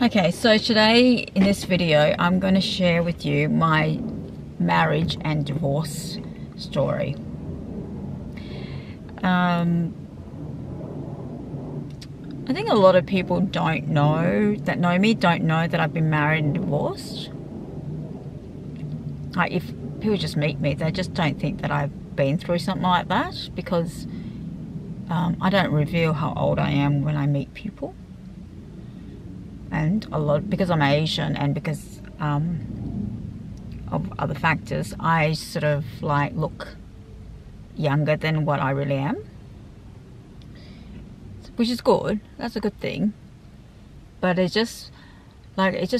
Okay, so today in this video I'm going to share with you my marriage and divorce story. I think a lot of people know me don't know that I've been married and divorced. Like, if people just meet me, they just don't think that I've been through something like that, because I don't reveal how old I am when I meet people. And because I'm Asian and because of other factors, I sort of like look younger than what I really am, which is good. That's a good thing. But it just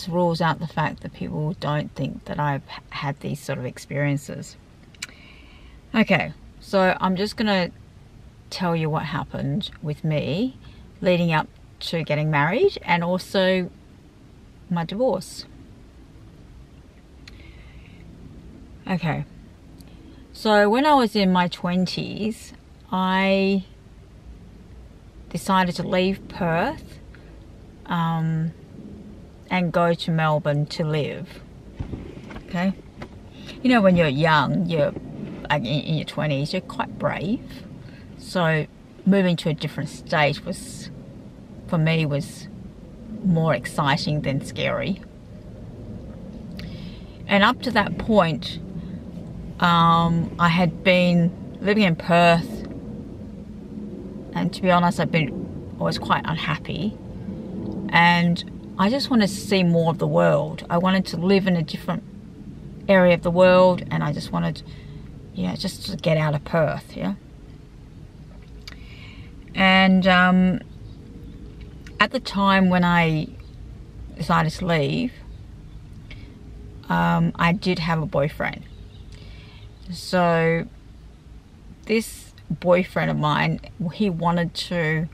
rules out the fact that people don't think that I've had these sort of experiences. Okay, so I'm just gonna tell you what happened with me leading up to getting married and also my divorce. Okay, so when I was in my 20s, I decided to leave Perth and go to Melbourne to live. Okay, you know, when you're young, you're in your 20s, you're quite brave. So moving to a different state was, for me, was more exciting than scary. And up to that point, I had been living in Perth, and to be honest, I was quite unhappy, and I just wanted to see more of the world. I wanted to live in a different area of the world, and I just wanted, just to get out of Perth, And at the time when I decided to leave, I did have a boyfriend. So this boyfriend of mine, he wanted to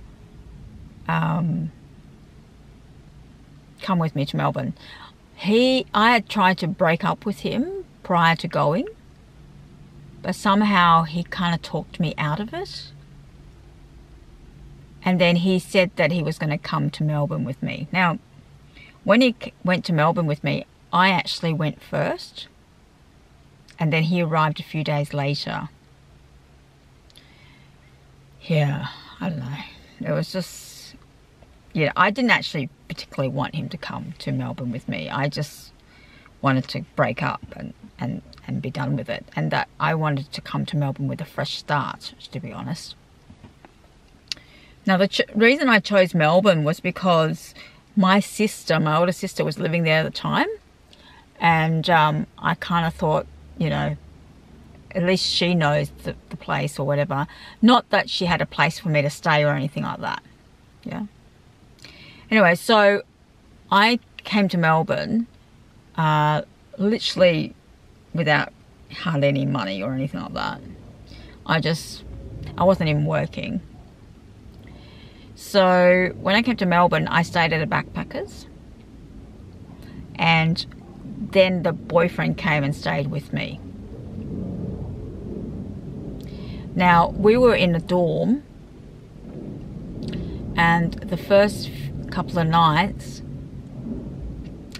come with me to Melbourne. I had tried to break up with him prior to going, but somehow he kind of talked me out of it. And then he said that he was going to come to Melbourne with me. Now, when he went to Melbourne with me, I actually went first. And then he arrived a few days later. Yeah, I don't know. It was just, I didn't actually particularly want him to come to Melbourne with me. I just wanted to break up and be done with it. And that I wanted to come to Melbourne with a fresh start, to be honest. Now, the reason I chose Melbourne was because my older sister, was living there at the time. And I kind of thought, at least she knows the place or whatever. Not that she had a place for me to stay or anything like that. Yeah. Anyway, so I came to Melbourne literally without hardly any money or anything like that. I wasn't even working. So when I came to Melbourne, I stayed at a backpackers, and then the boyfriend came and stayed with me. Now, we were in a dorm, and the first couple of nights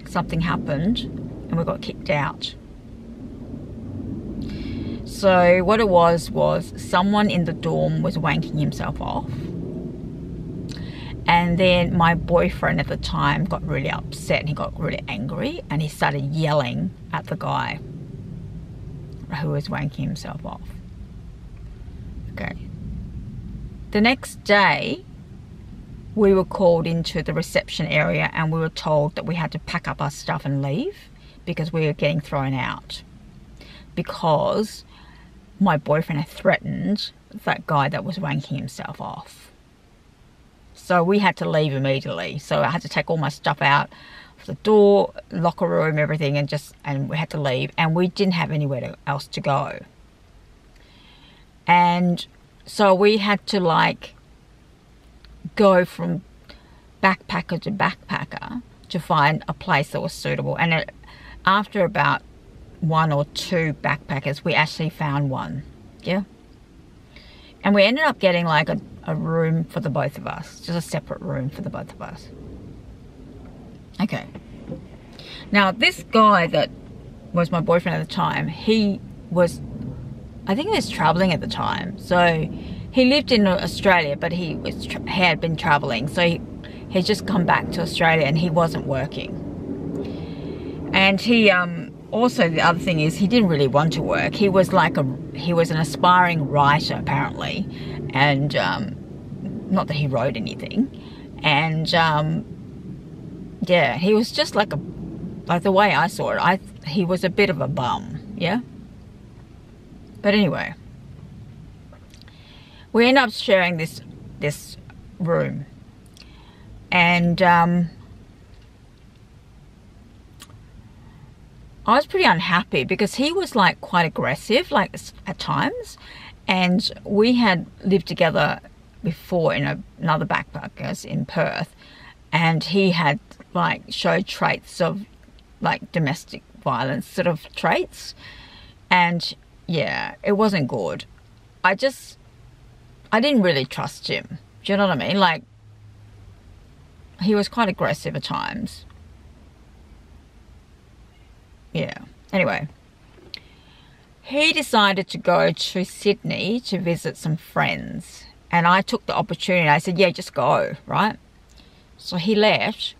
something happened and we got kicked out. So what it was someone in the dorm was wanking himself off. And then my boyfriend at the time got really upset and he got really angry and he started yelling at the guy who was wanking himself off. Okay. The next day, we were called into the reception area and we were told that we had to pack up our stuff and leave because we were getting thrown out. Because my boyfriend had threatened that guy that was wanking himself off. So we had to leave immediately. So I had to take all my stuff out of the door, locker room, everything, and we had to leave. And we didn't have anywhere else to go. And so we had to go from backpacker to backpacker to find a place that was suitable. And after about 1 or 2 backpackers, we actually found one. Yeah. And we ended up getting a room for the both of us, just a separate room for the both of us. Okay. Now, this guy that was my boyfriend at the time, he was, I think he was traveling at the time. So he lived in Australia, but he had been traveling. So he just come back to Australia and he wasn't working. And he, also the other thing is he didn't really want to work. He was like he was an aspiring writer apparently. And, not that he wrote anything. And, yeah, he was just like the way I saw it, he was a bit of a bum, yeah? But anyway, we ended up sharing this room. And I was pretty unhappy because he was like quite aggressive, like at times. And we had lived together before in another backpackers in Perth. And he had like showed traits of like domestic violence sort of traits. And yeah, it wasn't good. I didn't really trust him. Do you know what I mean? Like, he was quite aggressive at times. Yeah. Anyway, he decided to go to Sydney to visit some friends. And I took the opportunity. I said, yeah, just go, right? So he left.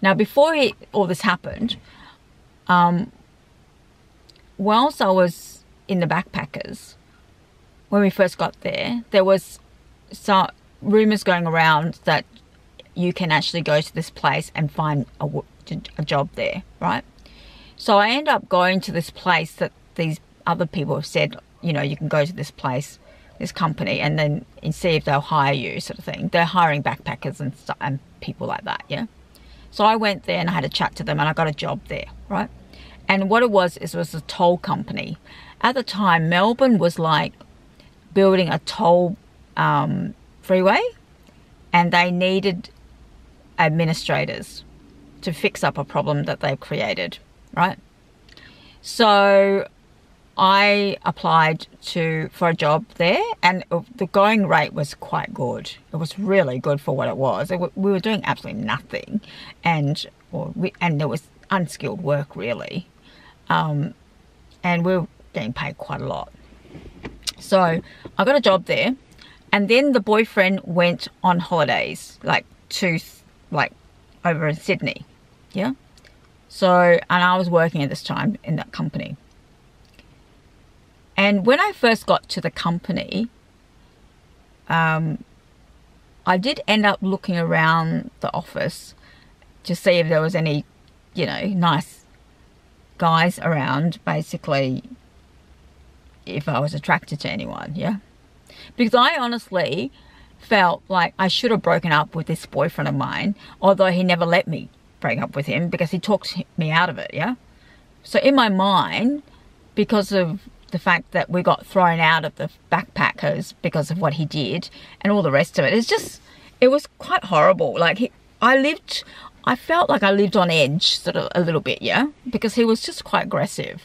Now, before all this happened, whilst I was in the backpackers, when we first got there, there was some rumours going around that you can actually go to this place and find a job there, right? So I ended up going to this place that these other people have said, you know, you can go to this place, this company, and then see if they'll hire you, sort of thing. They're hiring backpackers and people like that, yeah? So I went there and I had a chat to them and I got a job there, right? And what it was a toll company. At the time, Melbourne was like building a toll freeway, and they needed administrators to fix up a problem that they've created, right? So I applied for a job there, and the going rate was quite good. It was really good for what it was. We were doing absolutely nothing, and there was unskilled work really, and we were getting paid quite a lot. So I got a job there, and then the boyfriend went on holidays, over in Sydney, yeah. So, and I was working at this time in that company. And when I first got to the company, I did end up looking around the office to see if there was any, you know, nice guys around, basically, if I was attracted to anyone, yeah? Because I honestly felt like I should have broken up with this boyfriend of mine, although he never let me break up with him because he talked me out of it, yeah? So in my mind, because of the fact that we got thrown out of the backpackers because of what he did and all the rest of it, it was quite horrible. Like, I felt like I lived on edge sort of a little bit, yeah? Because he was just quite aggressive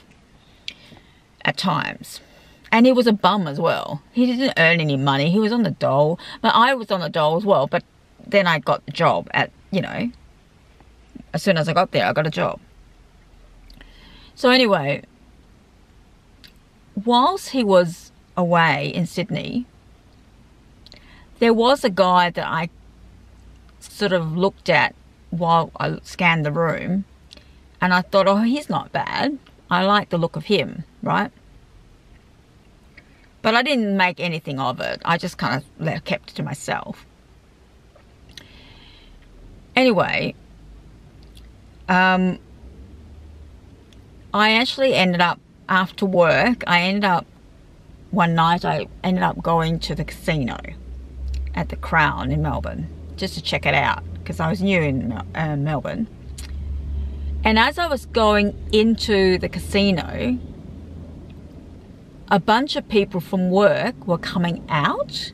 at times. And he was a bum as well. He didn't earn any money. He was on the dole. But I was on the dole as well. But then I got the job at, you know, as soon as I got there, I got a job. So anyway, whilst he was away in Sydney, there was a guy that I sort of looked at while I scanned the room. And I thought, oh, he's not bad. I like the look of him, right? But I didn't make anything of it. I just kind of kept it to myself. Anyway, I actually ended up, after work, one night I ended up going to the casino at the Crown in Melbourne just to check it out because I was new in Melbourne. And as I was going into the casino, a bunch of people from work were coming out,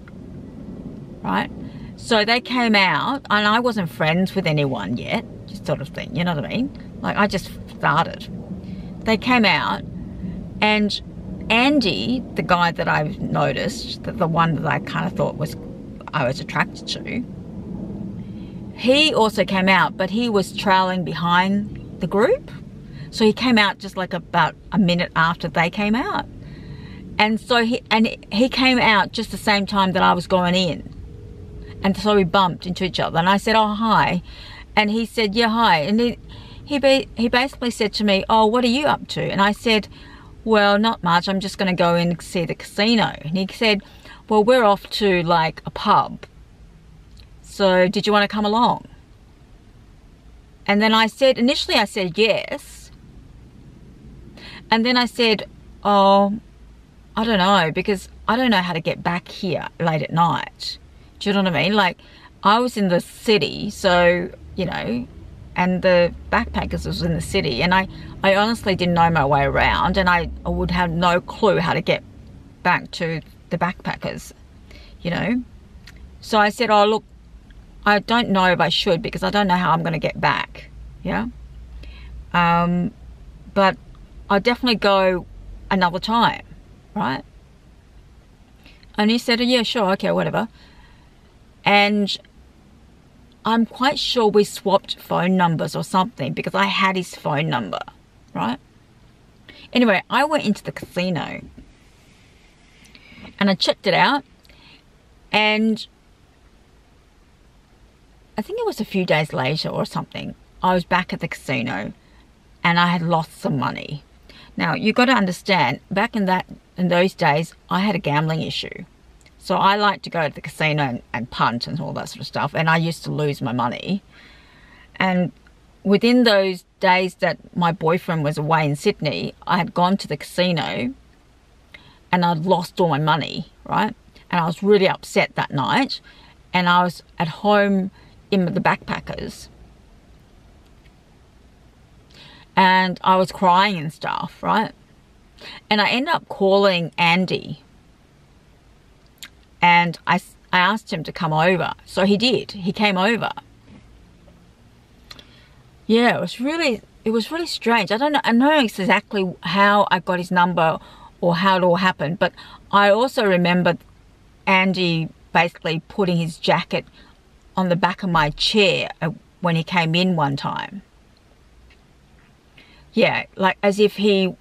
right? So they came out, and I wasn't friends with anyone yet, just sort of thing, you know what I mean? Like, I just started. They came out, and Andy, the guy that I've noticed, the one that I kind of thought I was attracted to, he also came out, but he was trailing behind the group. So he came out just like about a minute after they came out. And so he came out just the same time that I was going in. And so we bumped into each other. And I said, oh, hi. And he said, yeah, hi. And he basically said to me, oh, what are you up to? And I said, well, not much. I'm just going to go in and see the casino. And he said, well, we're off to like a pub. So did you want to come along? And then I said, initially I said yes. And then I said, oh, I don't know, because I don't know how to get back here late at night. Do you know what I mean? Like, I was in the city, so, you know, and the backpackers was in the city, and I honestly didn't know my way around, and I would have no clue how to get back to the backpackers, you know. So I said, oh, look, I don't know if I should, because I don't know how I'm going to get back, yeah. But I'll definitely go another time, right? And he said, oh, yeah, sure, okay, whatever. And I'm quite sure we swapped phone numbers or something, because I had his phone number, right? Anyway, I went into the casino and I checked it out, and I think it was a few days later or something, I was back at the casino and I had lost some money. Now, you've got to understand, back in those days, I had a gambling issue. So I like to go to the casino and punt and all that sort of stuff. And I used to lose my money. And within those days that my boyfriend was away in Sydney, I had gone to the casino and I'd lost all my money, right? And I was really upset that night. And I was at home in the backpackers. And I was crying and stuff, right? And I ended up calling Andy. And I asked him to come over. So he did. He came over. Yeah, it was really strange. I don't know exactly how I got his number or how it all happened. But I also remember Andy basically putting his jacket on the back of my chair when he came in one time. Yeah, like as if he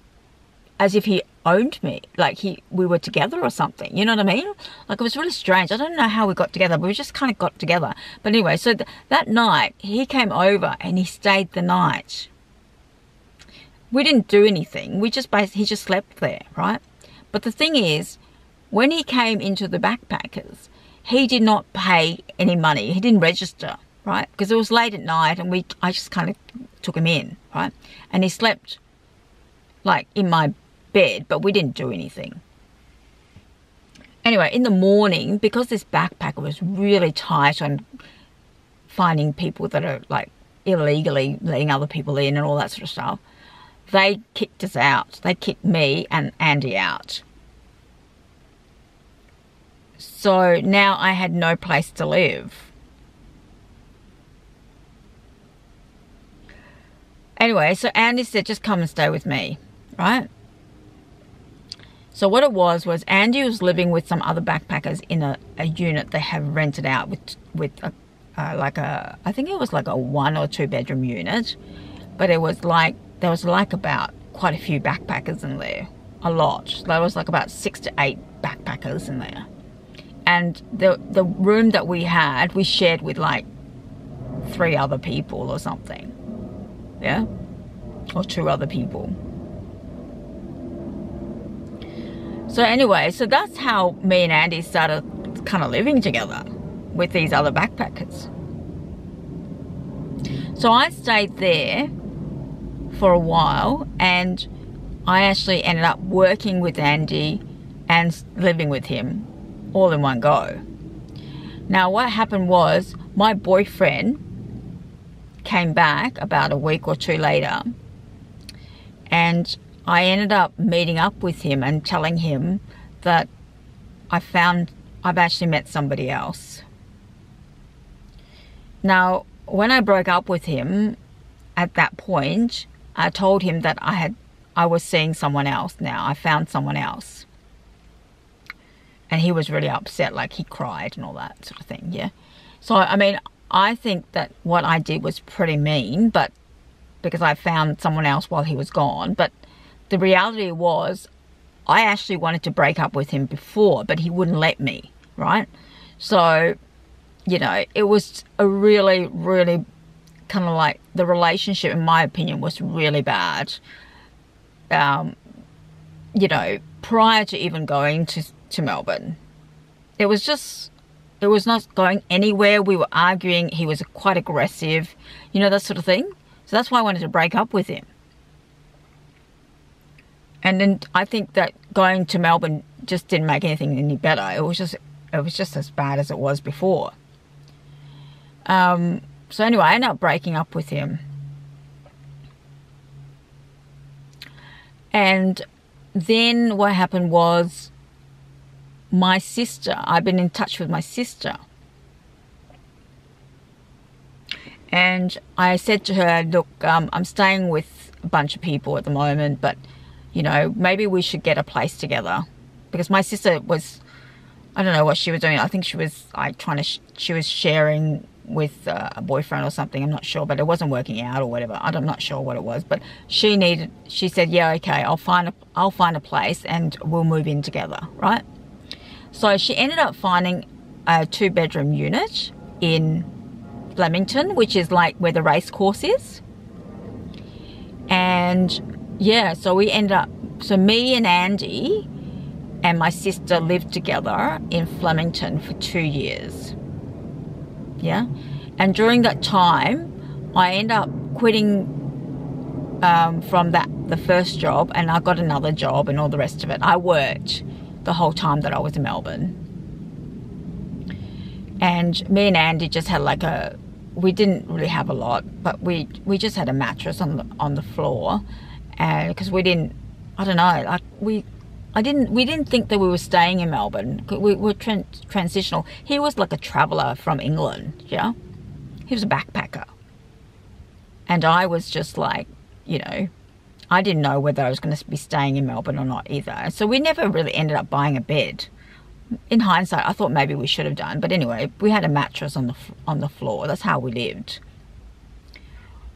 owned me, like we were together or something, you know what I mean? Like, it was really strange. I don't know how we got together, but we just kind of got together. But anyway, so that night he came over and he stayed the night. We didn't do anything. He just slept there, right? But the thing is, when he came into the backpackers, he did not pay any money. He didn't register, right? Because it was late at night and I just kind of took him in, right? And he slept like in my bed, but we didn't do anything. Anyway, in the morning, because this backpacker was really tight on finding people that are like illegally letting other people in and all that sort of stuff, they kicked us out. They kicked me and Andy out. So now I had no place to live. Anyway, so Andy said, just come and stay with me, right? So what it was Andy was living with some other backpackers in a unit they have rented out with I think it was like a 1 or 2 bedroom unit, but there was like about quite a few backpackers in there, a lot. There was like about 6 to 8 backpackers in there, and the room that we had, we shared with like 3 other people or something, yeah, or 2 other people. So anyway, so that's how me and Andy started kind of living together with these other backpackers. So I stayed there for a while, and I actually ended up working with Andy and living with him all in one go. Now what happened was, my boyfriend came back about a week or 2 later, and I ended up meeting up with him and telling him that I've actually met somebody else. Now, when I broke up with him at that point, I told him that I was seeing someone else now. I found someone else. And he was really upset, like he cried and all that sort of thing, yeah. So, I mean, I think that what I did was pretty mean, but because I found someone else while he was gone. But the reality was, I actually wanted to break up with him before, but he wouldn't let me, right? So, you know, it was a really, really kind of like, the relationship, in my opinion, was really bad. You know, prior to even going to Melbourne. It was not going anywhere. We were arguing. He was quite aggressive, you know, that sort of thing. So that's why I wanted to break up with him. And then I think that going to Melbourne just didn't make anything any better. It was just as bad as it was before. So anyway, I ended up breaking up with him. And then what happened was, my sister, I've been in touch with my sister. And I said to her, look, I'm staying with a bunch of people at the moment, but, you know, maybe we should get a place together. Because my sister was, I don't know what she was doing. I think she was like she was sharing with a boyfriend or something. I'm not sure, but it wasn't working out or whatever. I'm not sure what it was, but she said, yeah, okay, I'll find a place and we'll move in together, right? So she ended up finding a 2-bedroom unit in Flemington, which is like where the race course is. And yeah, so we ended up, so me and Andy and my sister lived together in Flemington for 2 years. Yeah. And during that time, I ended up quitting from the first job, and I got another job and all the rest of it. I worked the whole time that I was in Melbourne. And me and Andy just had like we didn't really have a lot, but we just had a mattress on the floor, and because we didn't, I don't know, like we didn't think that we were staying in Melbourne. We were transitional. He was like a traveller from England, yeah? He was a backpacker. And I was just like, you know, I didn't know whether I was going to be staying in Melbourne or not either. So we never really ended up buying a bed. In hindsight, I thought maybe we should have done. But anyway, we had a mattress on the floor. That's how we lived.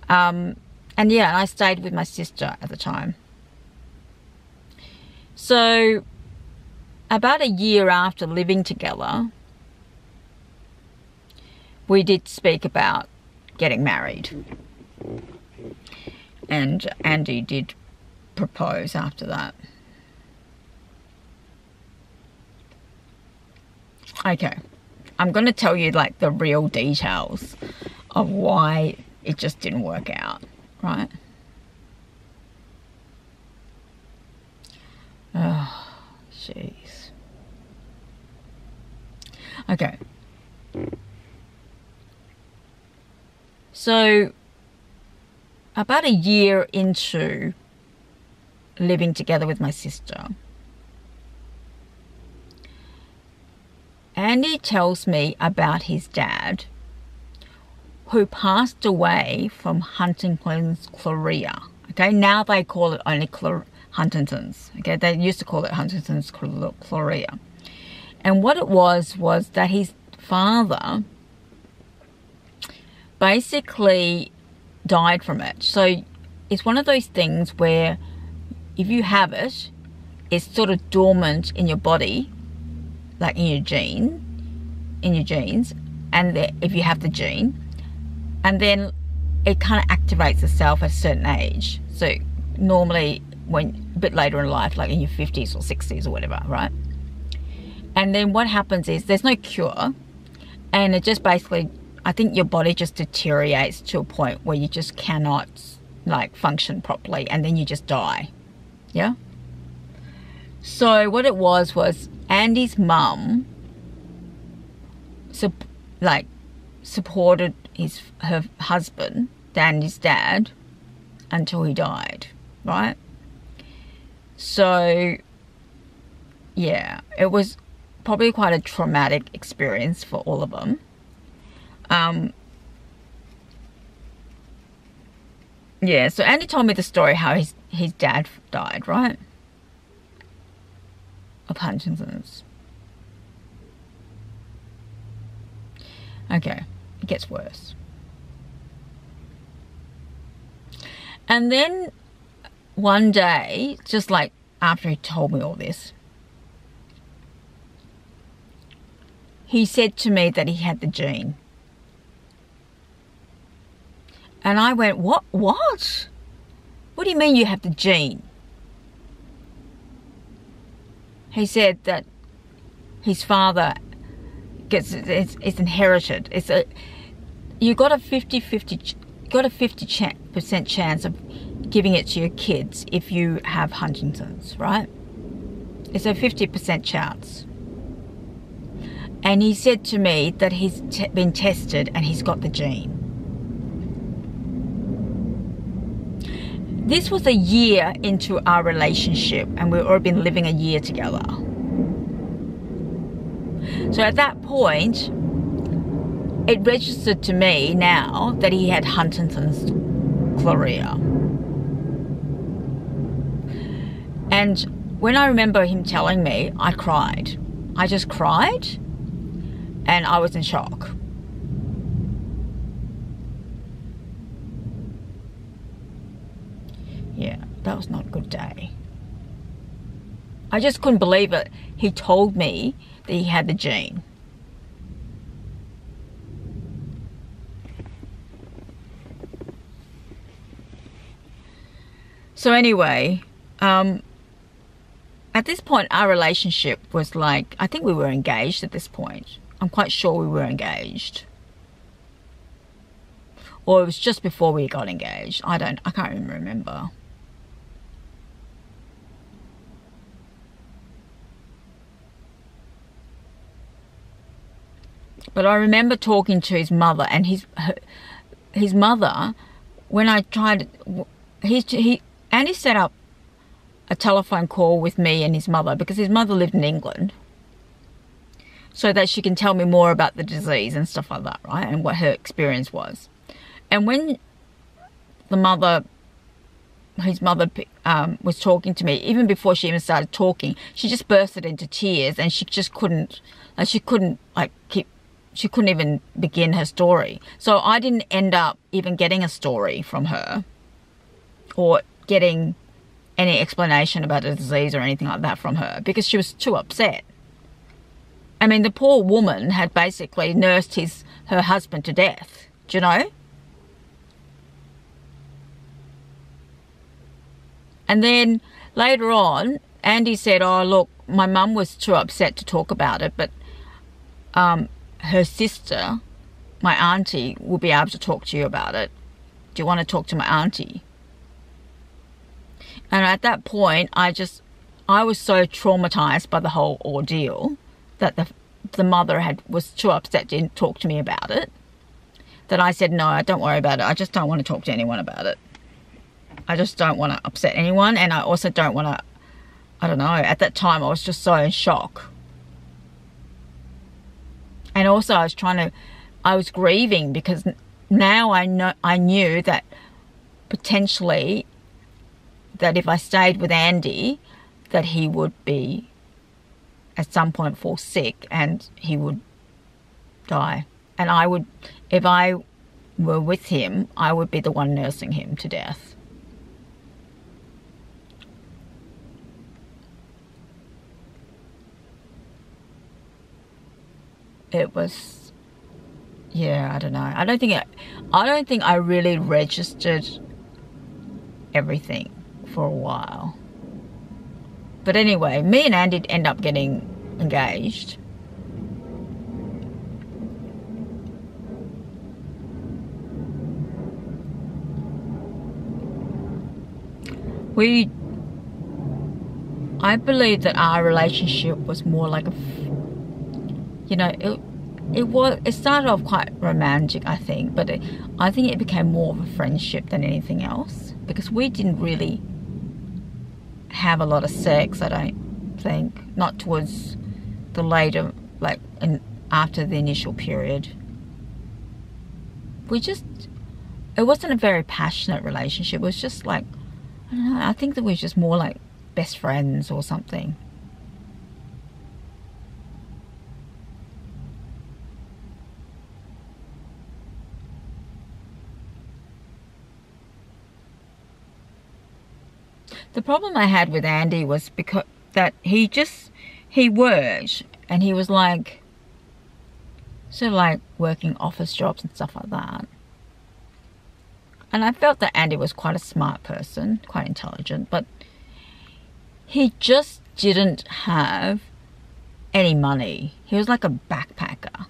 And yeah, and I stayed with my sister at the time. So about a year after living together, we did speak about getting married. And Andy did propose after that. Okay, I'm going to tell you like the real details of why it just didn't work out, right? Oh, jeez. Okay. So, about a year into living together with my sister, Andy tells me about his dad, who passed away from Huntington's chorea. Okay, now they call it only Huntington's. Okay, they used to call it Huntington's chorea. And what it was that his father basically died from it. So it's one of those things where if you have it, it's sort of dormant in your body, like in your genes, and if you have the gene, and then it kind of activates itself at a certain age. So normally when a bit later in life, like in your 50s or 60s or whatever, right? And then what happens is there's no cure, and it just basically, I think your body just deteriorates to a point where you just cannot like function properly, and then you just die. Yeah. So what it was Andy's mum supported her husband, Andy's dad, until he died, right? So yeah, it was probably quite a traumatic experience for all of them. Yeah, so Andy told me the story how his dad died, right? Of Huntington's. Okay, It gets worse. And then one day, just like after he told me all this, he said to me that he had the gene. And I went, what? What? What do you mean you have the gene? He said that his father gets, it's inherited. You got a 50% chance of giving it to your kids if you have Huntington's, right? It's a 50% chance. And he said to me that he's been tested and he's got the gene. This was a year into our relationship and we've already been living a year together. So at that point, it registered to me now that he had Huntington's chorea. And when I remember him telling me, I cried. I just cried and I was in shock. Yeah, that was not a good day. I just couldn't believe it. He told me that he had the gene. So anyway, at this point, our relationship was like, I think we were engaged at this point. I'm quite sure we were engaged. Or it was just before we got engaged. I can't even remember. But I remember talking to his mother, and his mother, when I tried, Andy set up a telephone call with me and his mother because his mother lived in England, so that she can tell me more about the disease and stuff like that, right? And what her experience was. And when his mother was talking to me, even before she even started talking, she just bursted into tears, and she just couldn't, she couldn't even begin her story. So I didn't end up even getting a story from her or getting any explanation about the disease or anything like that from her because she was too upset. I mean, the poor woman had basically nursed her husband to death, do you know? And then later on, Andy said, oh, look, my mum was too upset to talk about it, but her sister, my auntie, will be able to talk to you about it. Do you want to talk to my auntie? And at that point, I was so traumatized by the whole ordeal that the mother was too upset to talk to me about it, that I said, no, don't worry about it. I just don't want to talk to anyone about it. I just don't want to upset anyone. And I also don't want to, I don't know, at that time I was just so in shock. And also I was grieving because now I knew that potentially that if I stayed with Andy, that he would be at some point fall sick and he would die. And if I were with him, I would be the one nursing him to death. It was, yeah, I don't know. I don't think I really registered everything for a while. But anyway, me and Andy end up getting engaged. I believe that our relationship was more like you know, it started off quite romantic, I think, but I think it became more of a friendship than anything else because we didn't really have a lot of sex, I don't think, not towards the later, after the initial period. It wasn't a very passionate relationship. It was just like, I don't know, I think that we were just more like best friends or something. The problem I had with Andy was because that he worked, and he was like, sort of like working office jobs and stuff like that. And I felt that Andy was quite a smart person, quite intelligent, but he just didn't have any money. He was like a backpacker,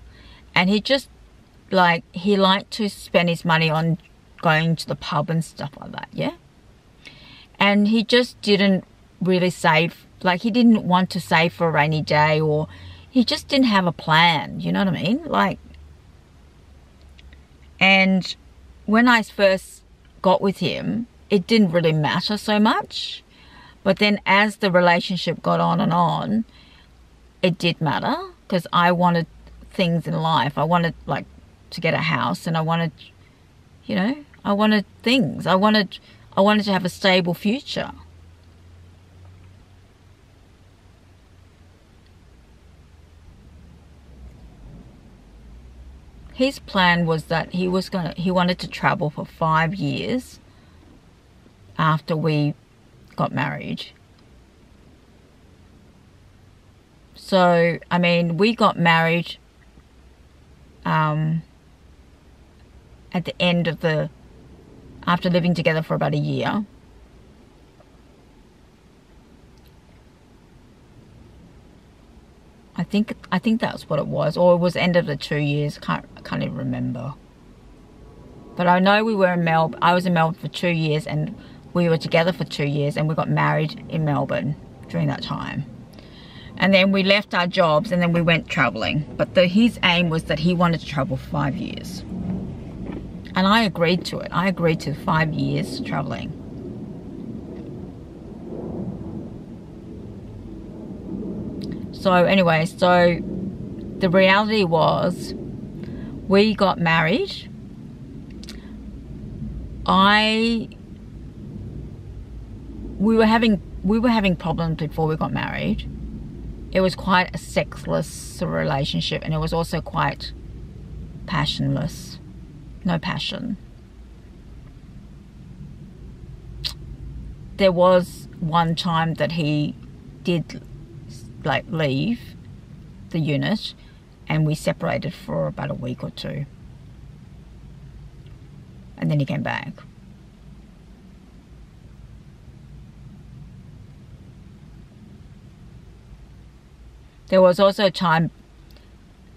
and he just like, he liked to spend his money on going to the pub and stuff like that, yeah? And he just didn't really save, like he didn't want to save for a rainy day, or he just didn't have a plan, you know what I mean? Like, and when I first got with him, it didn't really matter so much. But then as the relationship got on and on, it did matter, because I wanted things in life. I wanted like to get a house, and I wanted, you know, I wanted things. I wanted to have a stable future. His plan was that he wanted to travel for 5 years after we got married. So, I mean, we got married at the end of after living together for about a year. I think that's what it was, or it was end of the 2 years. I can't even remember. But I know we were in Melbourne. I was in Melbourne for 2 years, and we were together for 2 years, and we got married in Melbourne during that time. And then we left our jobs, and then we went traveling. But his aim was that he wanted to travel for 5 years, and I agreed to it. I agreed to 5 years traveling. So anyway, so the reality was, we got married. We were having problems before we got married. It was quite a sexless relationship, and it was also quite passionless. No passion. There was one time that he did like leave the unit, and we separated for about a week or two, and then he came back. There was also a time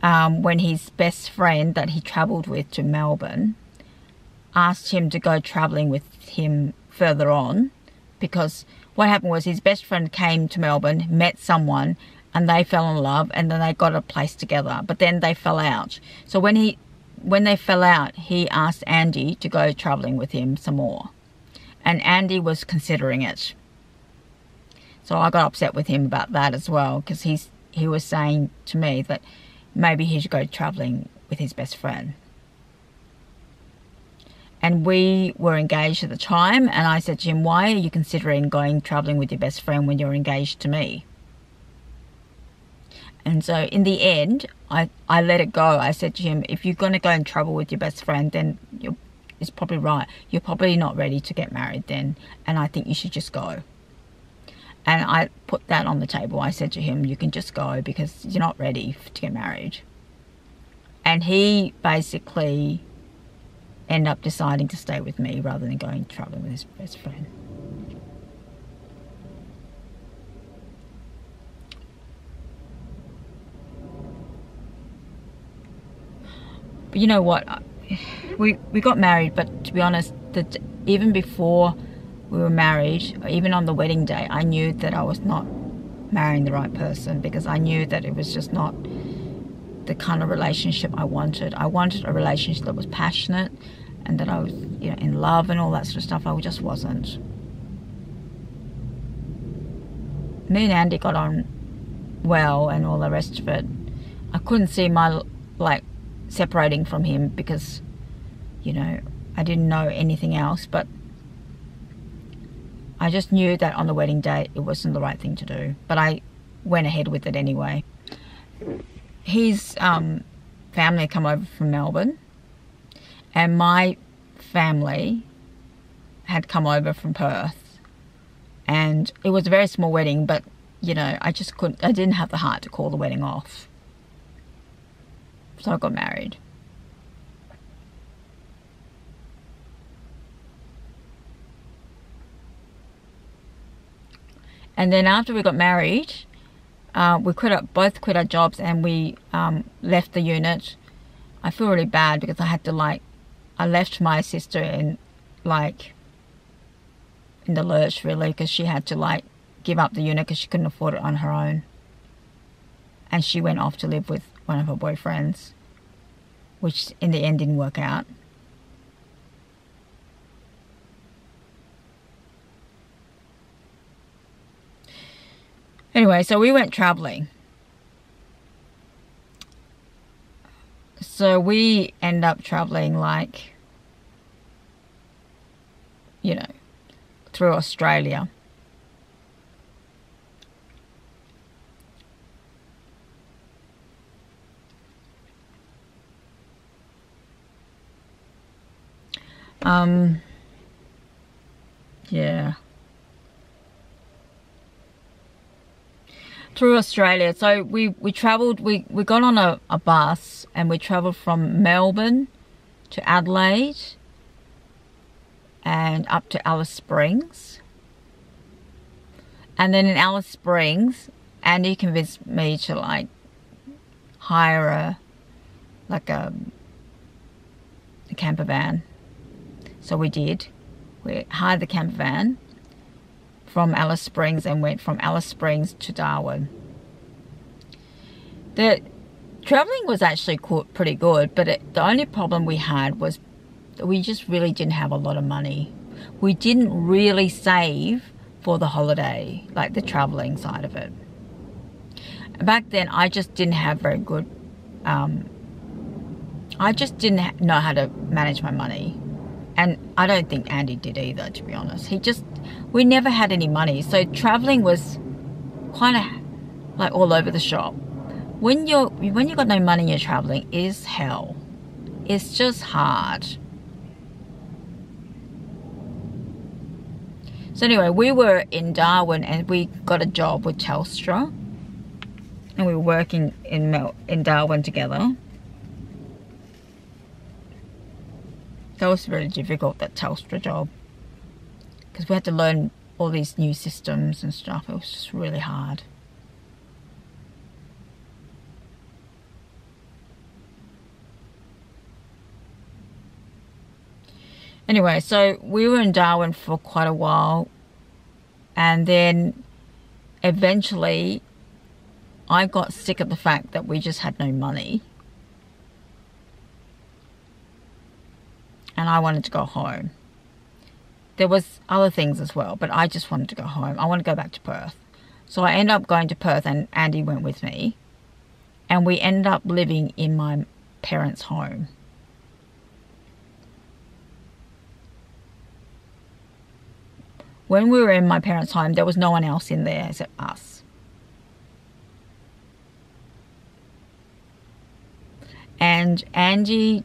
when his best friend that he travelled with to Melbourne asked him to go travelling with him further on, because what happened was his best friend came to Melbourne, met someone, and they fell in love, and then they got a place together. But then they fell out. So when they fell out, he asked Andy to go travelling with him some more. And Andy was considering it. So I got upset with him about that as well, because he was saying to me that maybe he should go travelling with his best friend. And we were engaged at the time, and I said to him, why are you considering going travelling with your best friend when you're engaged to me? And so in the end, I let it go. I said to him, if you're going to go and travel with your best friend, then it's probably right. You're probably not ready to get married then, and I think you should just go. And I put that on the table. I said to him, you can just go because you're not ready to get married. And he basically ended up deciding to stay with me rather than going travelling with his best friend. But you know what? We got married, but to be honest, even before we were married, even on the wedding day, I knew that I was not marrying the right person, because I knew that it was just not the kind of relationship I wanted. I wanted a relationship that was passionate, and that I was, you know, in love and all that sort of stuff. I just wasn't. Me and Andy got on well and all the rest of it. I couldn't see my, like, separating from him because, you know, I didn't know anything else, but I just knew that on the wedding day it wasn't the right thing to do, but I went ahead with it anyway. His family come over from Melbourne, and my family had come over from Perth, And it was a very small wedding, but, you know, I didn't have the heart to call the wedding off. So I got married. And then after we got married, we both quit our jobs, and we left the unit. I feel really bad because I had to, I left my sister in the lurch, really, because she had to give up the unit because she couldn't afford it on her own. And she went off to live with one of her boyfriends, which in the end didn't work out. Anyway, so we went traveling. So we end up traveling, you know, through Australia. Yeah. Through Australia. So we travelled, we got on a bus, and we travelled from Melbourne to Adelaide and up to Alice Springs. And then in Alice Springs, Andy convinced me to hire a camper van. So we did. We hired the camper van from Alice Springs and went from Alice Springs to Darwin. The traveling was actually pretty good, but the only problem we had was we just really didn't have a lot of money. We didn't really save for the holiday, the traveling side of it. Back then, I just didn't have very good, I just didn't know how to manage my money. And I don't think Andy did either, to be honest. We never had any money. So traveling was kind of all over the shop. When you got no money and you're traveling, it is hell. It's just hard. So anyway, we were in Darwin, and we got a job with Telstra. And we were working in Darwin together. That was really difficult, that Telstra job, because we had to learn all these new systems and stuff. It was just really hard. Anyway, so we were in Darwin for quite a while, and then eventually I got sick of the fact that we just had no money. And I wanted to go home. There was other things as well, but I just wanted to go home. I want to go back to Perth. So I ended up going to Perth, and Andy went with me. And we ended up living in my parents' home. When we were in my parents' home, there was no one else in there except us. And Andy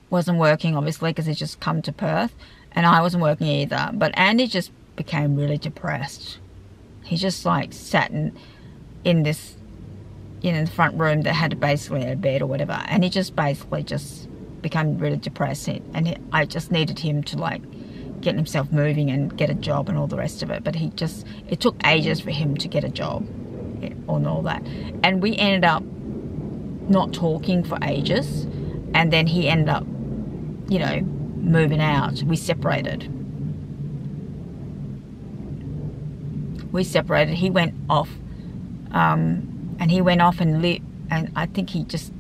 wasn't working, obviously, because he'd just come to Perth, and I wasn't working either. But Andy just became really depressed. He just sat in this, in the front room that had basically a bed or whatever, and he just basically became really depressed. And I just needed him to get himself moving and get a job and all the rest of it. But it took ages for him to get a job and all that. And we ended up not talking for ages, and then he ended up, moving out. We separated. He went off, and he went off and lived, and I think he just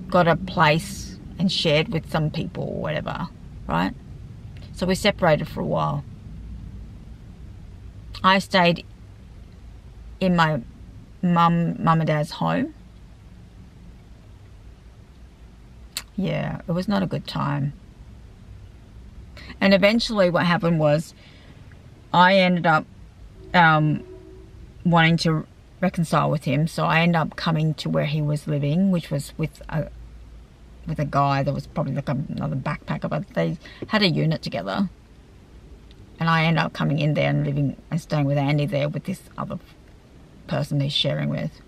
got a place and shared with some people or whatever, right? So we separated for a while. I stayed in my mum and dad's home. Yeah, it was not a good time. And eventually what happened was I ended up wanting to reconcile with him. So I ended up coming to where he was living, which was with a guy that was probably another backpacker, but they had a unit together. And And I ended up coming in there and living and staying with Andy there with this other person he's sharing with.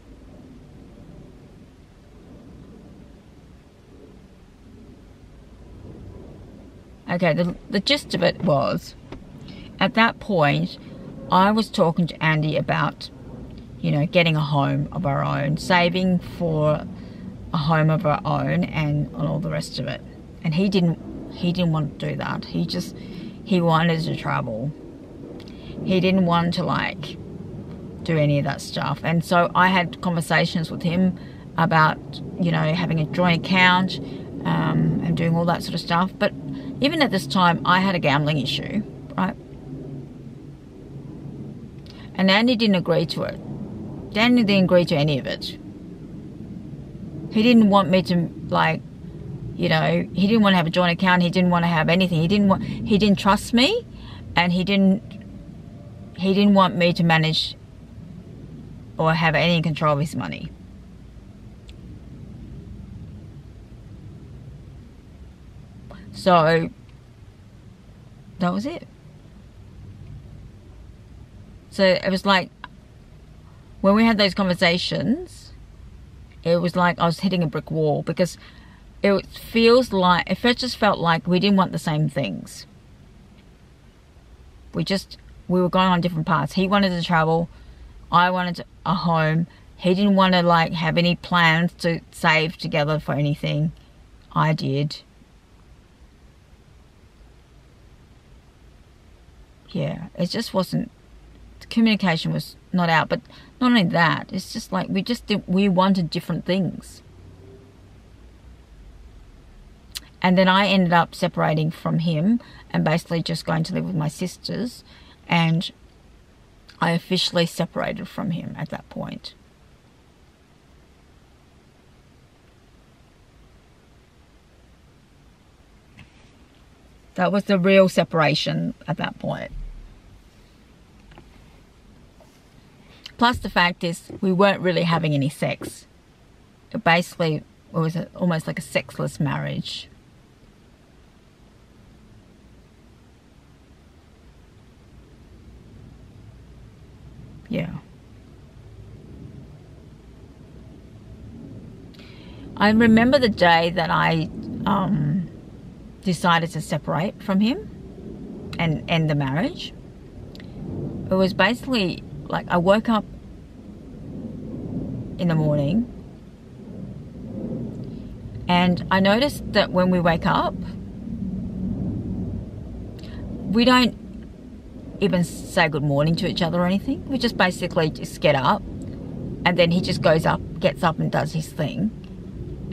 Okay, the gist of it was, at that point, I was talking to Andy about, you know, getting a home of our own, saving for a home of our own, and all the rest of it. And he didn't want to do that. He wanted to travel. He didn't want to, like, do any of that stuff. And so I had conversations with him about, you know, having a joint account, and doing all that sort of stuff. But even at this time, I had a gambling issue, right? And Andy didn't agree to it. Andy didn't agree to any of it. He didn't want me to, like, you know, he didn't want to have a joint account. He didn't want to have anything. He didn't trust me, and he didn't want me to manage or have any control of his money. So that was it. So it was like, when we had those conversations, it was like I was hitting a brick wall, because it just felt like we didn't want the same things. We were going on different paths. He wanted to travel. I wanted a home. He didn't want to, like, have any plans to save together for anything. I did. Yeah, it just wasn't, the communication was not out. But not only that, it's just like we wanted different things. And then I ended up separating from him and basically just going to live with my sisters, and I officially separated from him at that point. That was the real separation at that point. Plus the fact is, we weren't really having any sex. It was almost like a sexless marriage. Yeah. I remember the day that I decided to separate from him and end the marriage. It was basically like I woke up in the morning and I noticed that when we wake up, we don't even say good morning to each other or anything. We just basically just get up, and then he just gets up and does his thing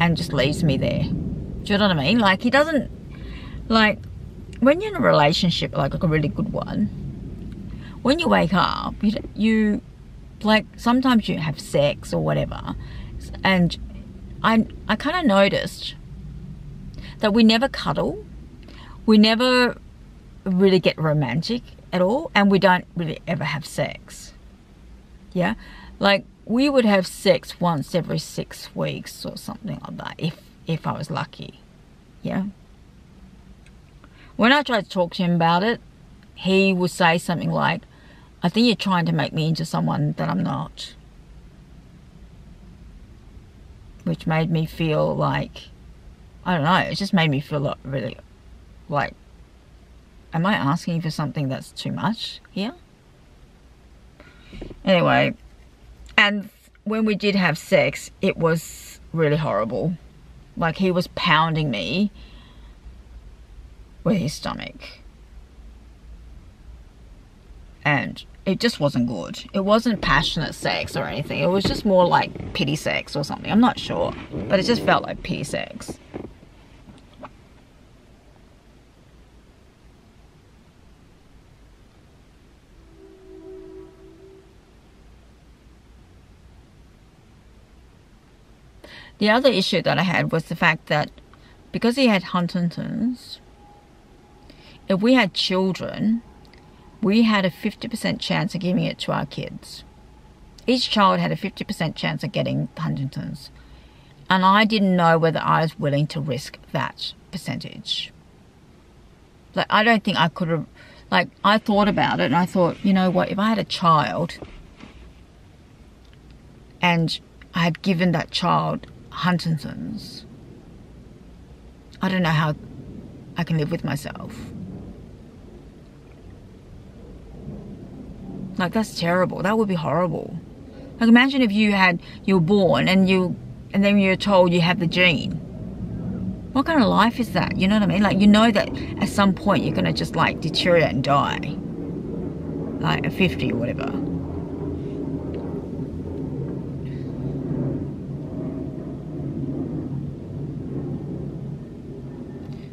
and just leaves me there. Do you know what I mean? Like, he doesn't, like, when you're in a relationship, like a really good one, when you wake up, you like, sometimes you have sex or whatever, and I kind of noticed that we never cuddle, we never really get romantic at all, and we don't really ever have sex. Yeah, like, we would have sex once every 6 weeks or something like that, if I was lucky. Yeah. When I tried to talk to him about it, he would say something like, I think you're trying to make me into someone that I'm not. Which made me feel like, I don't know, it just made me feel really like, am I asking for something that's too much here? Anyway, and when we did have sex, it was really horrible. Like, he was pounding me with his stomach. And it just wasn't good. It wasn't passionate sex or anything. It was just more like pity sex or something. I'm not sure. But it just felt like pity sex. The other issue that I had was the fact that because he had Huntington's, if we had children, we had a 50% chance of giving it to our kids. Each child had a 50% chance of getting Huntington's. And I didn't know whether I was willing to risk that percentage. Like, I don't think I could have, like, I thought about it and I thought, you know what, if I had a child and I had given that child Huntington's, I don't know how I can live with myself. Like, that's terrible. That would be horrible. Like, imagine if you were born and then you're told you have the gene. What kind of life is that? You know what I mean? Like, you know that at some point you're gonna just like deteriorate and die, like at 50 or whatever.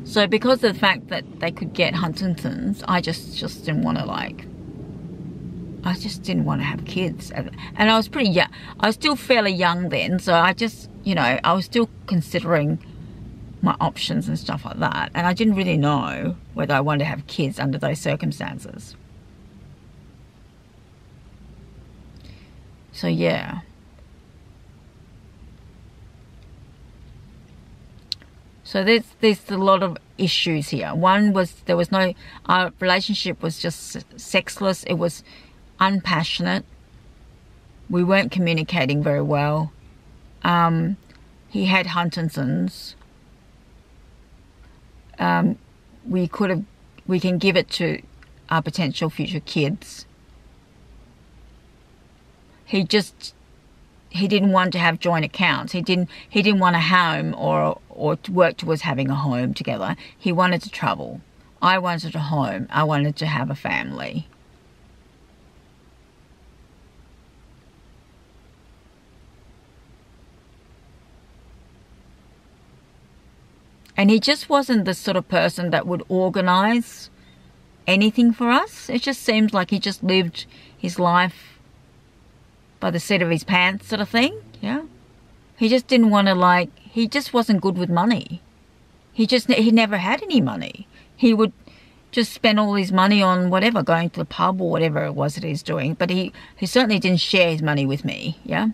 So because of the fact that they could get Huntington's, I just didn't want to, like, I just didn't want to have kids. And I was pretty young. I was still fairly young then, so I just, you know, I was still considering my options and stuff like that. And I didn't really know whether I wanted to have kids under those circumstances. So yeah. So there's a lot of issues here. One was our relationship was just sexless. It was unpassionate. We weren't communicating very well. He had Huntington's. We can give it to our potential future kids. He didn't want to have joint accounts. He didn't want a home or to work towards having a home together. He wanted to travel. I wanted a home. I wanted to have a family. And he just wasn't the sort of person that would organize anything for us. It just seems like he just lived his life by the seat of his pants sort of thing, yeah. He just didn't want to, like, he just wasn't good with money. He never had any money. He would just spend all his money on whatever, going to the pub or whatever it was that he's doing. But he certainly didn't share his money with me, yeah.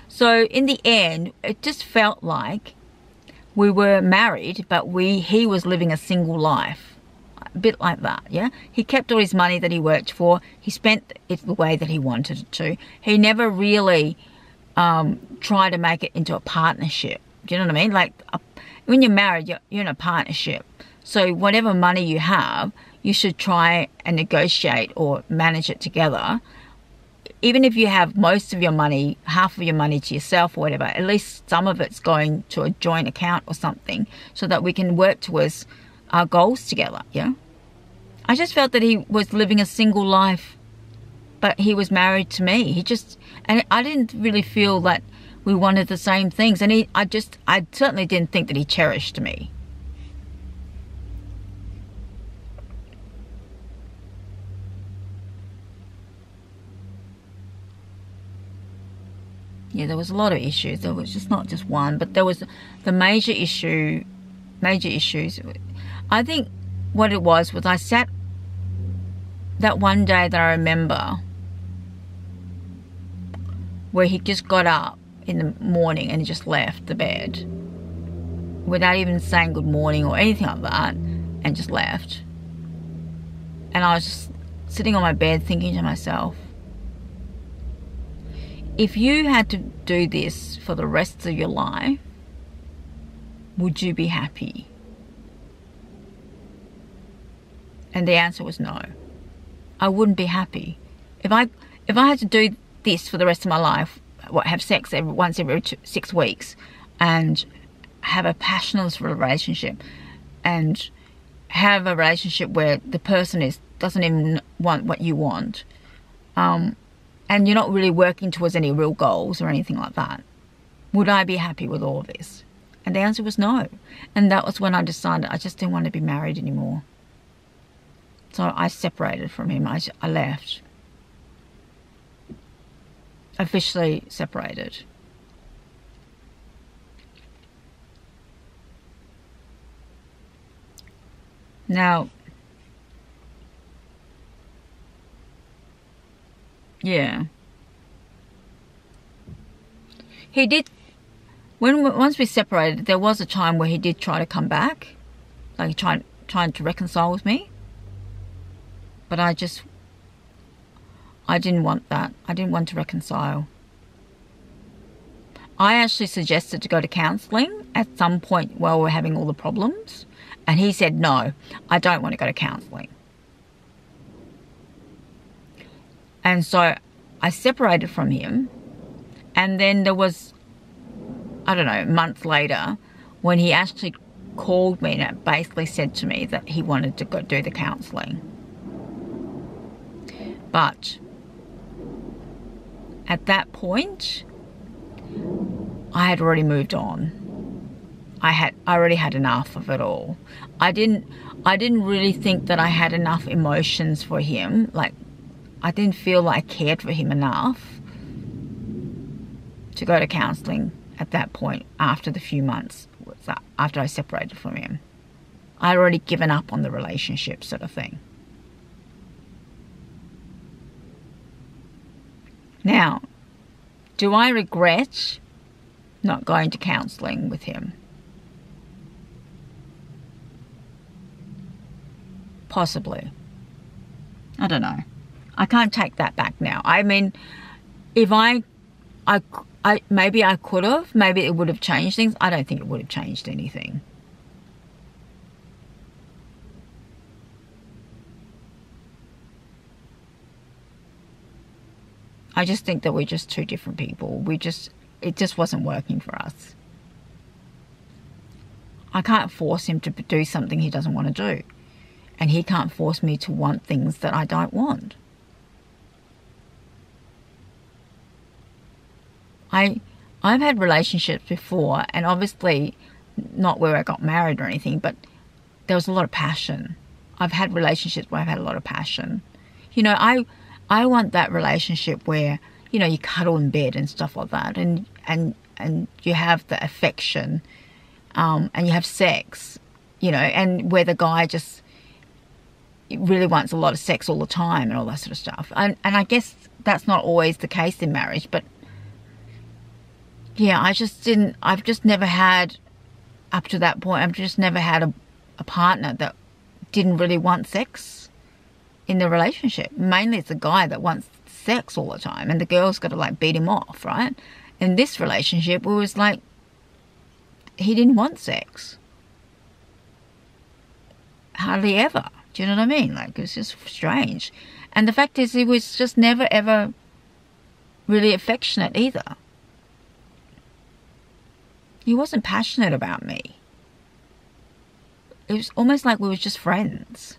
So in the end, it just felt like we were married, but he was living a single life. A bit like that, yeah? He kept all his money that he worked for. He spent it the way that he wanted it to. He never really tried to make it into a partnership. Do you know what I mean? Like, when you're married, you're in a partnership. So whatever money you have, you should try and negotiate or manage it together. Even if you have most of your money, half of your money to yourself or whatever, at least some of it's going to a joint account or something so that we can work towards our goals together, yeah? I just felt that he was living a single life, but he was married to me. And I didn't really feel that we wanted the same things. And I certainly didn't think that he cherished me. Yeah, there was a lot of issues. There was just not just one, but there was the major issues. I think what it was I sat that one day that I remember where he just got up in the morning and he just left the bed without even saying good morning or anything like that, and just left. And I was just sitting on my bed thinking to myself, if you had to do this for the rest of your life, would you be happy? And the answer was no. I wouldn't be happy. If I had to do this for the rest of my life, have sex once every 6 weeks, and have a passionless relationship, and have a relationship where the person doesn't even want what you want, and you're not really working towards any real goals or anything like that, would I be happy with all of this? And the answer was no. And that was when I decided I just didn't want to be married anymore. So I separated from him. I left. Officially separated. Now, yeah. He did, once we separated, there was a time where he did try to come back. Like, trying to reconcile with me. But I didn't want that. I didn't want to reconcile. I actually suggested to go to counselling at some point while we're having all the problems. And he said, no, I don't want to go to counselling. And so I separated from him. And then there was, I don't know, a month later, when he actually called me and basically said to me that he wanted to go do the counselling. But at that point, I had already moved on. I already had enough of it all. I didn't really think that I had enough emotions for him. Like, I didn't feel like I cared for him enough to go to counselling at that point after the few months after I separated from him. I'd already given up on the relationship, sort of thing. Now, do I regret not going to counselling with him? Possibly. I don't know. I can't take that back now. I mean, if maybe I could have. Maybe it would have changed things. I don't think it would have changed anything. I just think that we're just two different people. It just wasn't working for us. I can't force him to do something he doesn't want to do. And he can't force me to want things that I don't want. I've had relationships before, and obviously not where I got married or anything, but there was a lot of passion. I've had relationships where I've had a lot of passion. You know, I want that relationship where, you know, you cuddle in bed and stuff like that, and you have the affection, and you have sex, you know, and where the guy just really wants a lot of sex all the time and all that sort of stuff. And I guess that's not always the case in marriage, but yeah, I've just never had, up to that point, I've just never had a partner that didn't really want sex in the relationship. Mainly it's a guy that wants sex all the time, and the girl's got to like beat him off, right? In this relationship, it was like he didn't want sex. Hardly ever. Do you know what I mean? Like, it's just strange. And the fact is, he was just never ever really affectionate either. He wasn't passionate about me. It was almost like we were just friends.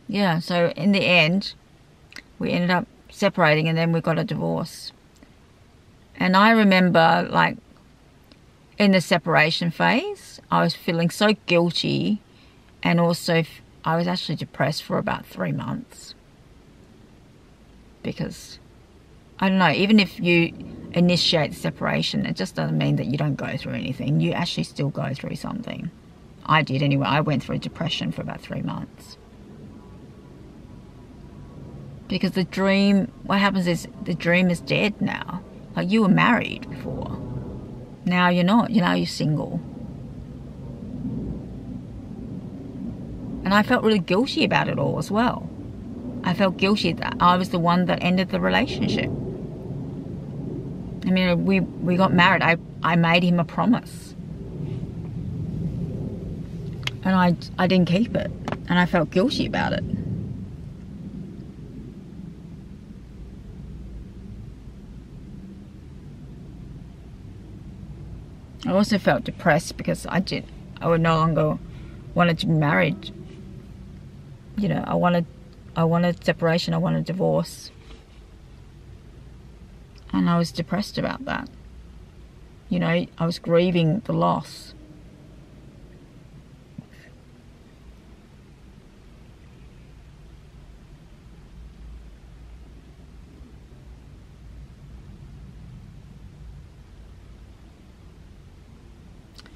Yeah, so in the end, we ended up separating, and then we got a divorce. And I remember, like, in the separation phase, I was feeling so guilty, and also I was actually depressed for about 3 months. Because, I don't know, even if you initiate the separation, it just doesn't mean that you don't go through anything. You actually still go through something. I did anyway. I went through depression for about 3 months. Because the dream, what happens is the dream is dead now. Like, you were married before. Now you're not. Now you're single. And I felt really guilty about it all as well. I felt guilty that I was the one that ended the relationship. I mean, we got married. I made him a promise. And I didn't keep it. And I felt guilty about it. I also felt depressed because I would no longer wanted to be married. You know, I wanted separation, I wanted divorce. And I was depressed about that. You know, I was grieving the loss.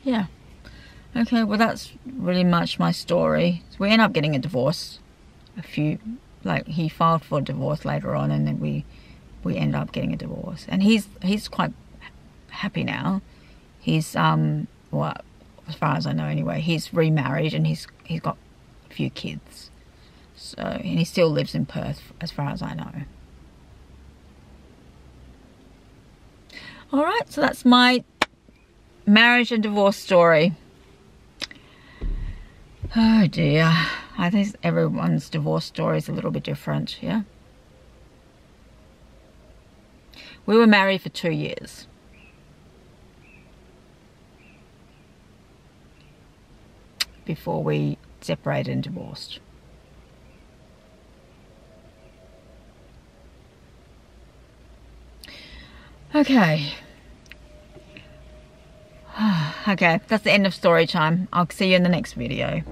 Yeah. Okay, well, that's really much my story. So we ended up getting a divorce a few like he filed for divorce later on, and then we end up getting a divorce. And he's quite happy now. He's well, as far as I know anyway, he's remarried and he's got a few kids. So, and he still lives in Perth as far as I know. All right, so that's my marriage and divorce story. Oh dear, I think everyone's divorce story is a little bit different, yeah? We were married for 2 years. Before we separated and divorced. Okay. Okay, that's the end of story time. I'll see you in the next video.